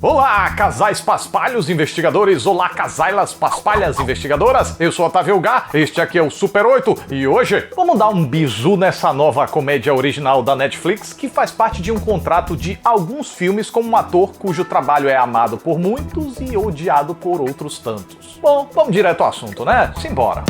Olá, casais paspalhos investigadores, olá, casailas paspalhas investigadoras, eu sou Otávio Gá, este aqui é o Super 8 e hoje vamos dar um bizu nessa nova comédia original da Netflix que faz parte de um contrato de alguns filmes com um ator cujo trabalho é amado por muitos e odiado por outros tantos. Bom, vamos direto ao assunto, né? Simbora!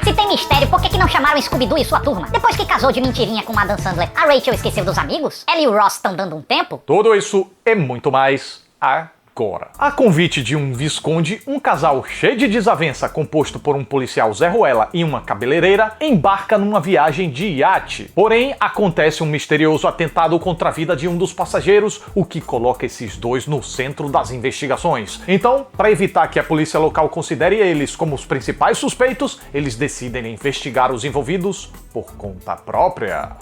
Se tem mistério, por que não chamaram Scooby-Doo e sua turma? Depois que casou de mentirinha com Adam Sandler, a Rachel esqueceu dos amigos? Ela e o Ross estão dando um tempo? Tudo isso e muito mais agora. A convite de um visconde, um casal cheio de desavença composto por um policial Zé Ruela e uma cabeleireira embarca numa viagem de iate. Porém, acontece um misterioso atentado contra a vida de um dos passageiros, o que coloca esses dois no centro das investigações. Então, para evitar que a polícia local considere eles como os principais suspeitos, eles decidem investigar os envolvidos por conta própria.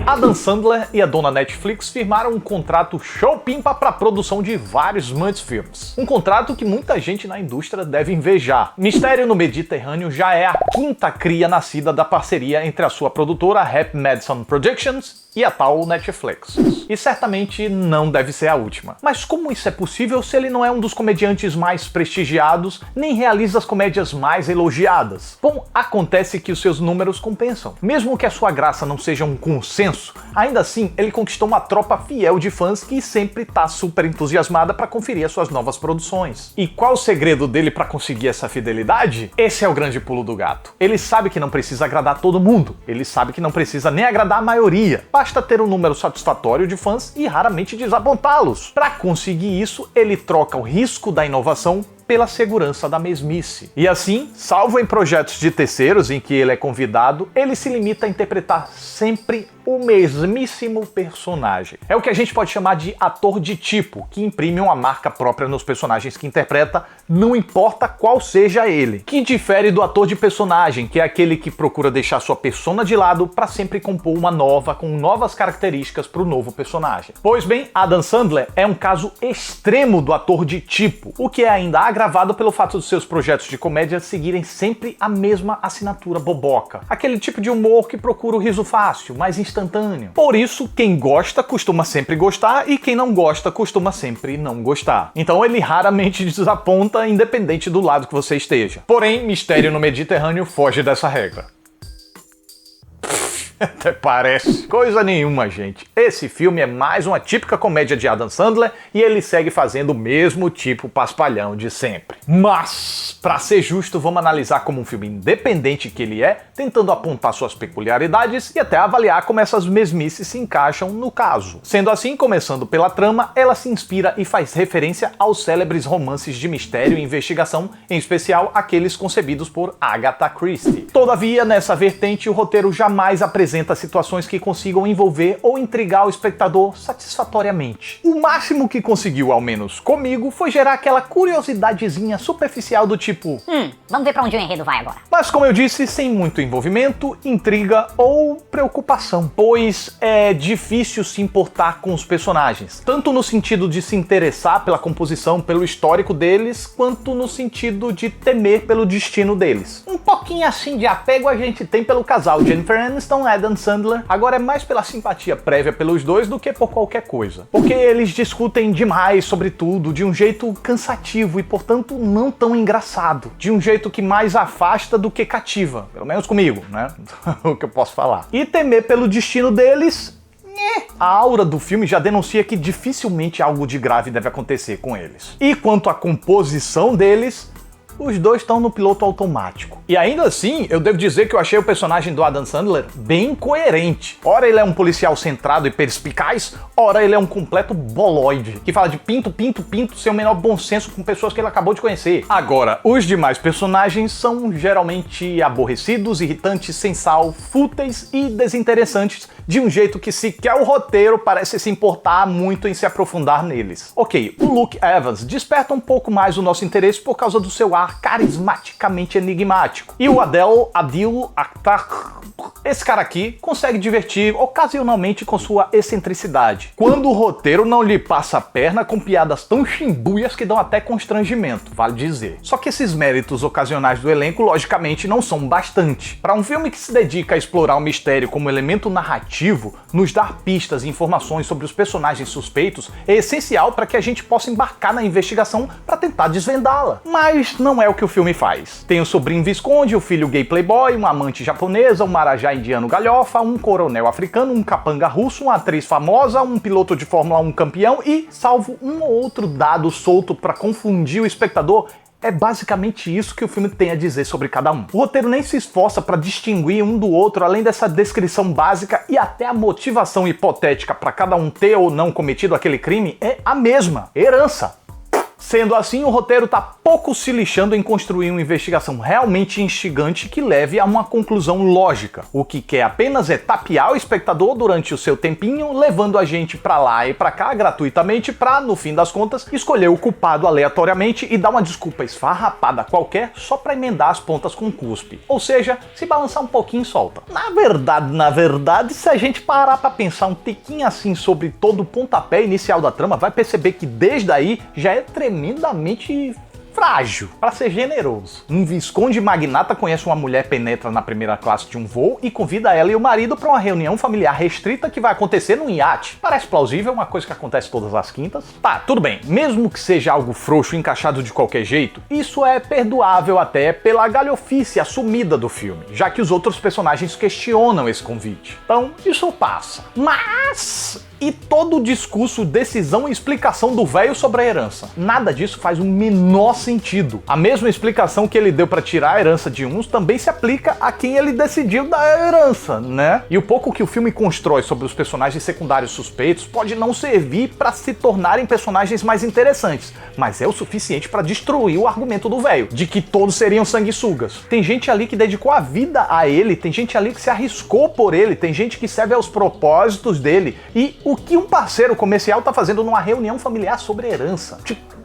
Adam Sandler e a dona Netflix firmaram um contrato show-pimpa para a produção de vários multifilmes. Um contrato que muita gente na indústria deve invejar. Mistério no Mediterrâneo já é a quinta cria nascida da parceria entre a sua produtora Happy Madison Productions e a tal Netflix. E certamente não deve ser a última. Mas como isso é possível se ele não é um dos comediantes mais prestigiados, nem realiza as comédias mais elogiadas? Bom, acontece que os seus números compensam. Mesmo que a sua graça não seja um consenso, ainda assim ele conquistou uma tropa fiel de fãs que sempre tá super entusiasmada para conferir as suas novas produções. E qual o segredo dele para conseguir essa fidelidade? Esse é o grande pulo do gato. Ele sabe que não precisa agradar todo mundo. Ele sabe que não precisa nem agradar a maioria. Basta ter um número satisfatório de fãs e raramente desapontá-los. Para conseguir isso, ele troca o risco da inovação pela segurança da mesmice. E assim, salvo em projetos de terceiros em que ele é convidado, ele se limita a interpretar sempre o mesmíssimo personagem. É o que a gente pode chamar de ator de tipo, que imprime uma marca própria nos personagens que interpreta, não importa qual seja ele. Que difere do ator de personagem, que é aquele que procura deixar sua persona de lado para sempre compor uma nova, com novas características para o novo personagem. Pois bem, Adam Sandler é um caso extremo do ator de tipo, o que é ainda agravado pelo fato dos seus projetos de comédia seguirem sempre a mesma assinatura boboca. Aquele tipo de humor que procura o riso fácil, mais instantâneo. Por isso, quem gosta costuma sempre gostar e quem não gosta costuma sempre não gostar. Então ele raramente desaponta, independente do lado que você esteja. Porém, Mistério no Mediterrâneo foge dessa regra. Até parece. Coisa nenhuma, gente. Esse filme é mais uma típica comédia de Adam Sandler e ele segue fazendo o mesmo tipo paspalhão de sempre. Mas, pra ser justo, vamos analisar como um filme independente que ele é, tentando apontar suas peculiaridades e até avaliar como essas mesmices se encaixam no caso. Sendo assim, começando pela trama, ela se inspira e faz referência aos célebres romances de mistério e investigação, em especial aqueles concebidos por Agatha Christie. Todavia, nessa vertente, o roteiro jamais apresenta situações que consigam envolver ou intrigar o espectador satisfatoriamente. O máximo que conseguiu, ao menos comigo, foi gerar aquela curiosidadezinha superficial do tipo Vamos ver pra onde o enredo vai agora. Mas como eu disse, sem muito envolvimento, intriga ou preocupação, pois é difícil se importar com os personagens, tanto no sentido de se interessar pela composição, pelo histórico deles, quanto no sentido de temer pelo destino deles. Um pouquinho assim de apego a gente tem pelo casal Jennifer Aniston e Adam Sandler, agora é mais pela simpatia prévia pelos dois do que por qualquer coisa. Porque eles discutem demais sobre tudo, de um jeito cansativo e, portanto, não tão engraçado. De um jeito que mais afasta do que cativa. Pelo menos comigo, né? O que eu posso falar. E temer pelo destino deles... A aura do filme já denuncia que dificilmente algo de grave deve acontecer com eles. E quanto à composição deles... os dois estão no piloto automático. E ainda assim, eu devo dizer que eu achei o personagem do Adam Sandler bem coerente. Ora ele é um policial centrado e perspicaz, ora ele é um completo boloide, que fala de pinto, pinto, pinto, sem o menor bom senso com pessoas que ele acabou de conhecer. Agora, os demais personagens são geralmente aborrecidos, irritantes, sem sal, fúteis e desinteressantes, de um jeito que sequer o roteiro parece se importar muito em se aprofundar neles. Ok, o Luke Evans desperta um pouco mais o nosso interesse por causa do seu ar par carismaticamente enigmático. E o Adil Akhtar, esse cara aqui, consegue divertir ocasionalmente com sua excentricidade, quando o roteiro não lhe passa a perna com piadas tão chimbuias que dão até constrangimento, vale dizer. Só que esses méritos ocasionais do elenco, logicamente, não são bastante. Para um filme que se dedica a explorar o mistério como elemento narrativo, nos dar pistas e informações sobre os personagens suspeitos é essencial para que a gente possa embarcar na investigação para tentar desvendá-la. Mas não é o que o filme faz. Tem o sobrinho Visconde, o filho gay playboy, uma amante japonesa, um marajá indiano galhofa, um coronel africano, um capanga russo, uma atriz famosa, um piloto de Fórmula 1 campeão e, salvo um ou outro dado solto para confundir o espectador, é basicamente isso que o filme tem a dizer sobre cada um. O roteiro nem se esforça para distinguir um do outro, além dessa descrição básica, e até a motivação hipotética para cada um ter ou não cometido aquele crime é a mesma: herança. Sendo assim, o roteiro tá pouco se lixando em construir uma investigação realmente instigante que leve a uma conclusão lógica. O que quer apenas é tapear o espectador durante o seu tempinho, levando a gente pra lá e pra cá gratuitamente pra, no fim das contas, escolher o culpado aleatoriamente e dar uma desculpa esfarrapada qualquer só pra emendar as pontas com cuspe. Ou seja, se balançar um pouquinho, solta. Na verdade, se a gente parar pra pensar um tiquinho assim sobre todo o pontapé inicial da trama, vai perceber que desde aí já é tremendamente frágil, para ser generoso. Um visconde magnata conhece uma mulher, penetra na primeira classe de um voo e convida ela e o marido para uma reunião familiar restrita que vai acontecer num iate. Parece plausível, uma coisa que acontece todas as quintas. Tá, tudo bem, mesmo que seja algo frouxo encaixado de qualquer jeito, isso é perdoável até pela galhofice assumida do filme, já que os outros personagens questionam esse convite. Então, isso passa. Mas e todo o discurso, decisão e explicação do velho sobre a herança? Nada disso faz o menor sentido. A mesma explicação que ele deu para tirar a herança de uns também se aplica a quem ele decidiu dar a herança, né? E o pouco que o filme constrói sobre os personagens secundários suspeitos pode não servir para se tornarem personagens mais interessantes, mas é o suficiente para destruir o argumento do velho, de que todos seriam sanguessugas. Tem gente ali que dedicou a vida a ele, tem gente ali que se arriscou por ele, tem gente que serve aos propósitos dele. E o que um parceiro comercial tá fazendo numa reunião familiar sobre herança? Tipo,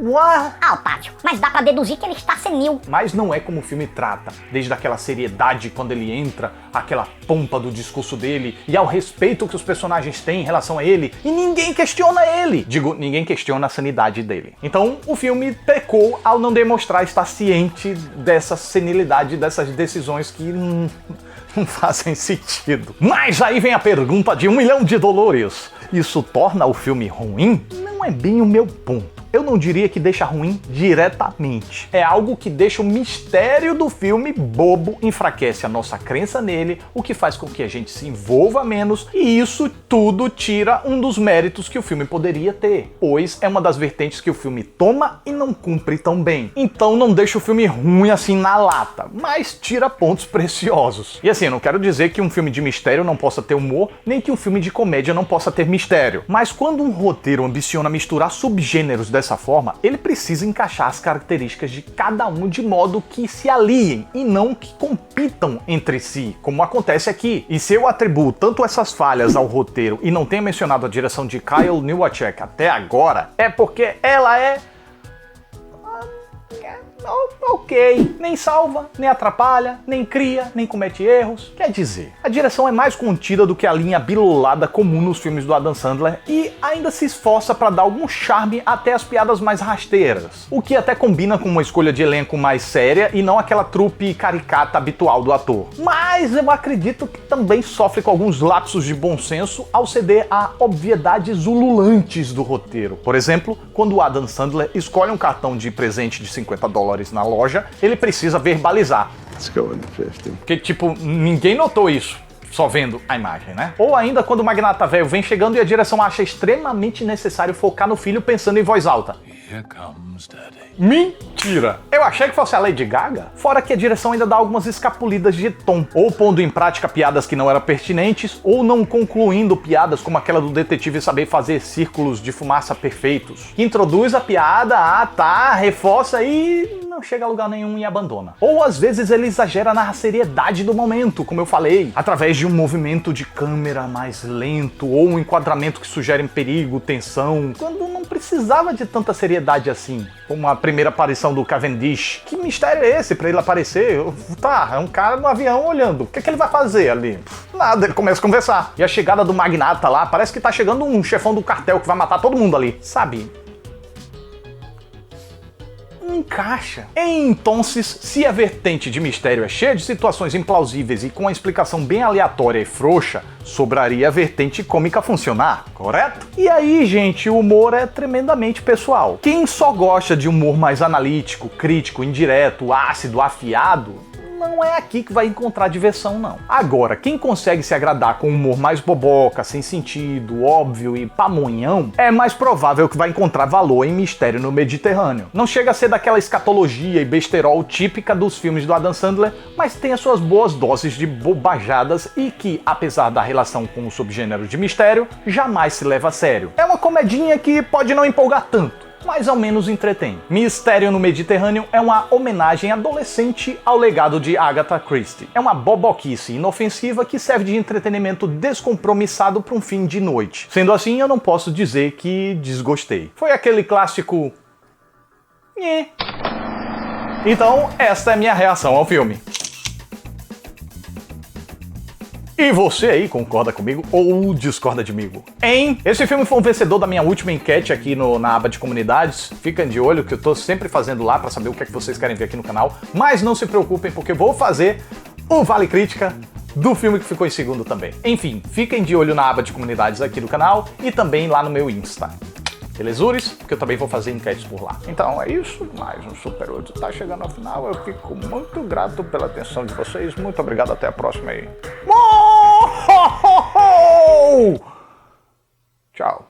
Otávio, mas dá pra deduzir que ele está senil. Mas não é como o filme trata, desde aquela seriedade quando ele entra, aquela pompa do discurso dele e ao respeito que os personagens têm em relação a ele, e ninguém questiona ele. Digo, ninguém questiona a sanidade dele. Então, o filme pecou ao não demonstrar estar ciente dessa senilidade, dessas decisões que não fazem sentido. Mas aí vem a pergunta de $1 milhão. Isso torna o filme ruim? Não é bem o meu ponto. Eu não diria que deixa ruim diretamente. É algo que deixa o mistério do filme bobo, enfraquece a nossa crença nele, o que faz com que a gente se envolva menos, e isso tudo tira um dos méritos que o filme poderia ter, pois é uma das vertentes que o filme toma e não cumpre tão bem. Então não deixa o filme ruim assim na lata, mas tira pontos preciosos. E assim, eu não quero dizer que um filme de mistério não possa ter humor, nem que um filme de comédia não possa ter mistério. Mas quando um roteiro ambiciona misturar subgêneros dessa forma, ele precisa encaixar as características de cada um de modo que se aliem e não que compitam entre si, como acontece aqui. E se eu atribuo tanto essas falhas ao roteiro e não tenho mencionado a direção de Kyle Newacek até agora, é porque ela é ok, nem salva, nem atrapalha, nem cria, nem comete erros. Quer dizer, a direção é mais contida do que a linha bilolada comum nos filmes do Adam Sandler e ainda se esforça para dar algum charme até as piadas mais rasteiras, o que até combina com uma escolha de elenco mais séria e não aquela trupe caricata habitual do ator. Mas eu acredito que também sofre com alguns lapsos de bom senso ao ceder a obviedades ululantes do roteiro. Por exemplo, quando o Adam Sandler escolhe um cartão de presente de $50 na loja, ele precisa verbalizar. Let's go in the 50. Porque, tipo, ninguém notou isso, só vendo a imagem, né? Ou ainda quando o magnata velho vem chegando e a direção acha extremamente necessário focar no filho pensando em voz alta. Here comes Daddy. Mentira! Eu achei que fosse a Lady Gaga. Fora que a direção ainda dá algumas escapulidas de tom, ou pondo em prática piadas que não eram pertinentes, ou não concluindo piadas como aquela do detetive saber fazer círculos de fumaça perfeitos. Introduz a piada, reforça e não chega a lugar nenhum e abandona. Ou às vezes ele exagera na seriedade do momento, como eu falei, através de um movimento de câmera mais lento, ou um enquadramento que sugere perigo, tensão, quando não precisava de tanta seriedade assim, como a primeira aparição do Cavendish. Que mistério é esse pra ele aparecer? Tá, é um cara no avião olhando. O que é que ele vai fazer ali? Nada, ele começa a conversar. E a chegada do magnata lá, parece que tá chegando um chefão do cartel que vai matar todo mundo ali, sabe? Encaixa. Então, se a vertente de mistério é cheia de situações implausíveis e com uma explicação bem aleatória e frouxa, sobraria a vertente cômica funcionar, correto? E aí, gente, o humor é tremendamente pessoal. Quem só gosta de humor mais analítico, crítico, indireto, ácido, afiado, não é aqui que vai encontrar diversão, não. Agora, quem consegue se agradar com um humor mais boboca, sem sentido, óbvio e pamonhão, é mais provável que vai encontrar valor em Mistério no Mediterrâneo. Não chega a ser daquela escatologia e besterol típica dos filmes do Adam Sandler, mas tem as suas boas doses de bobajadas e que, apesar da relação com o subgênero de mistério, jamais se leva a sério. É uma comedinha que pode não empolgar tanto, mas ao menos entretém. Mistério no Mediterrâneo é uma homenagem adolescente ao legado de Agatha Christie. É uma boboquice inofensiva que serve de entretenimento descompromissado para um fim de noite. Sendo assim, eu não posso dizer que desgostei. Foi aquele clássico... Nhê. Então, esta é minha reação ao filme. E você aí concorda comigo ou discorda de mim? Hein? Esse filme foi um vencedor da minha última enquete aqui na aba de comunidades. Fiquem de olho que eu tô sempre fazendo lá pra saber o que é que vocês querem ver aqui no canal. Mas não se preocupem porque vou fazer o Vale Crítica do filme que ficou em segundo também. Enfim, fiquem de olho na aba de comunidades aqui do canal e também lá no meu Insta. Belezures? Porque eu também vou fazer enquetes por lá. Então é isso, mais um Super 8 tá chegando ao final. Eu fico muito grato pela atenção de vocês. Muito obrigado, até a próxima aí. Tchau.